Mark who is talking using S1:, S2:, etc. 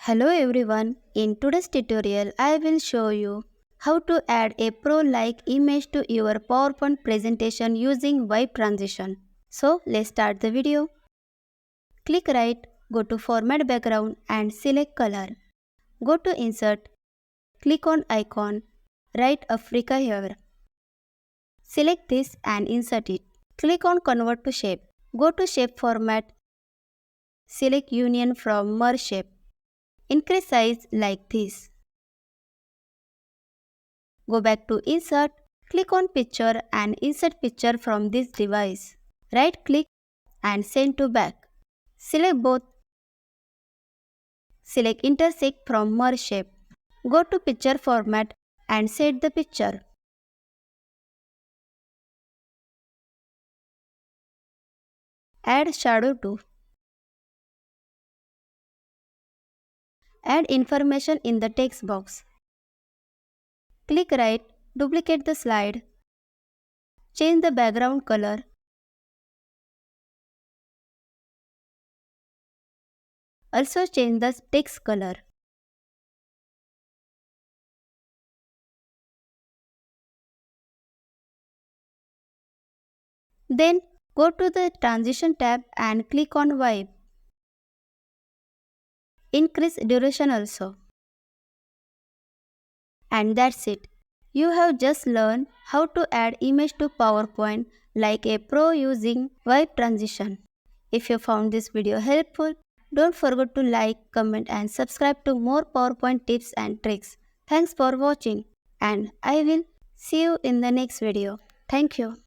S1: Hello everyone, in today's tutorial I will show you how to add a pro-like image to your PowerPoint presentation using wipe transition. So let's start the video. Click right, go to format background and select color. Go to insert, click on icon, write Akshrika here. Select this and insert it. Click on convert to shape. Go to shape format, select union from merge shape. Increase size like this. Go back to Insert, click on Picture and insert picture from this device. Right click and send to back. Select both. Select Intersect from Merge Shape. Go to Picture Format and set the picture. Add shadow too. Add information in the text box. Click right, duplicate the slide. Change the background color. Also change the text color. Then go to the Transition tab and click on Wipe. Increase duration also. And that's it. You have just learned how to add image to PowerPoint like a pro using wipe transition. If you found this video helpful, don't forget to like, comment and subscribe to more PowerPoint tips and tricks. Thanks for watching and I will see you in the next video. Thank you.